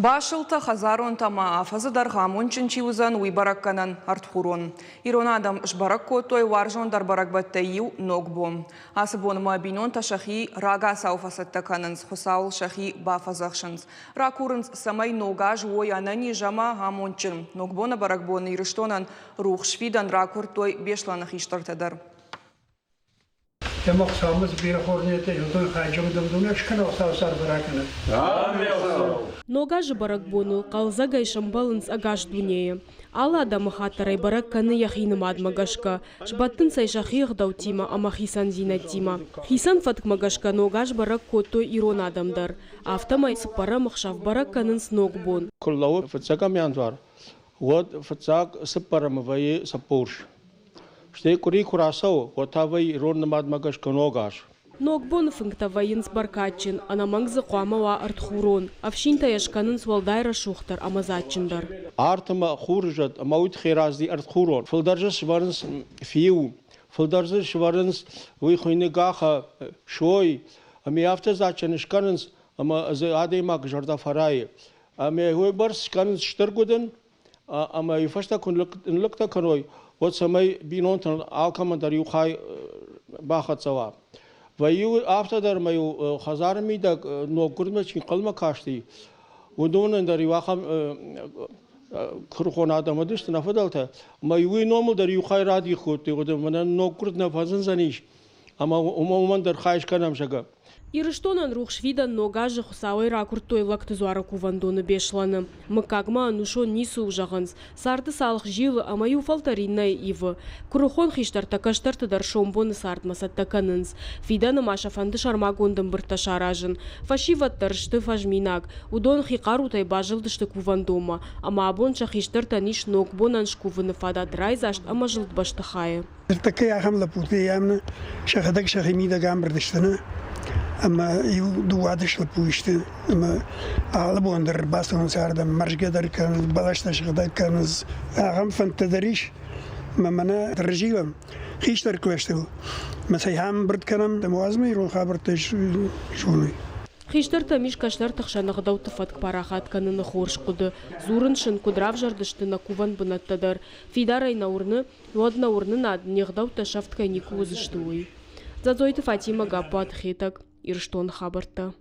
Башылта хазарон тама афазы даргамон чынчиузан уйбаракканан артхурон. Иронадам жбарак котой варжон дарбарак баттайю ногбом. Асыбон мабинон та шахи рага сауфасаттакананс хусаул шахи бафазахшанс. Ракурынс самай ногаж ой анани жама хамончын. Ногбона баракбон ирыштонан рух швидан ракуртой бешланах иштартадар. Демоксамыз bir хорнете юдой хайжымдым дүнешкін осаусар баракыны. Нога же баракбону, калза гайшамбалынс агаш дунея. Алла адамы хатарай баракканы яхиным адмагашка. Шбаттын сай шахиях даутима, ама хисан зинатима. Хисан фатк магашка ногаш барак кото ирон адамдар. Автомай сыпара махшав баракканынс ногбон. Куллау фацака мянзвар. Вот фацак сыпара мавай сапурш. Штей кури курасау, вот авай ирон намадмагашка ногаш. Ногбон функтавайынс баркачин, анамангзы қуамава артхурон. Авшинта яшканын свалдайра шухтар амазачиндар. Артыма хуржат, амауит хиразди артхурон. Фылдаржы шварынс фиу, фылдаржы шварынс уйхуйны гаха шой. Ами автозачын шканынс, ама адеймак жардафарай. Ами хуйбарс шканынс штыргудын, ама юфашта кунлыкта каной. Вот самай бинонтан алкамандар юхай бахатсава. Ваю автодар маю хазарми да ногурмачин калма кашти. Удонан дар юхам курхон адам адышт нафадалта. Маю номал дар юхай ради хотти годам мана ногурд нафазан заниш. Ама умуман дар хайш канам шага. Ирыштонан рух швидан нога же хусауай ракуртой лактызуара кувандоны бешланы. Мыкагма анушон нису ужаганс. Сарды салых живы, а мою фалтариннай ивы. Курухон хиштар такаштарты дар шомбоны сартмасат таканынс. Фиданы маша фанды шармагондым бырта шаражын. Фашиваттар шты фажминак. Удон хикарутай бажылдышты кувандома. Ама абонча хиштарта ниш ногбонан шкувыны фадат райзашт, ама жылд баштахая. Такая хамла пути ямна, шахадак шахимида гамбрдыштыны. Ama duadışlı bu işte ama ağlabondur bastonuz arda marjgedir kanız balaştaşıda kanız ağam fantadariş mamana tercihim hiçler klaştı mesela ham bird kanam demozmi yol haberteş şunu Хиштар тамиш кашлар тахшанага дауты фатк парахат каныны хорш куды. Зурын шын кудрав жардышты на куван бынаттадар. Фидарай на урны, водна урны над нехдаута шафткай никузышты уй. Задзойты Фатима гапуат хитак. Ирштон хабарта.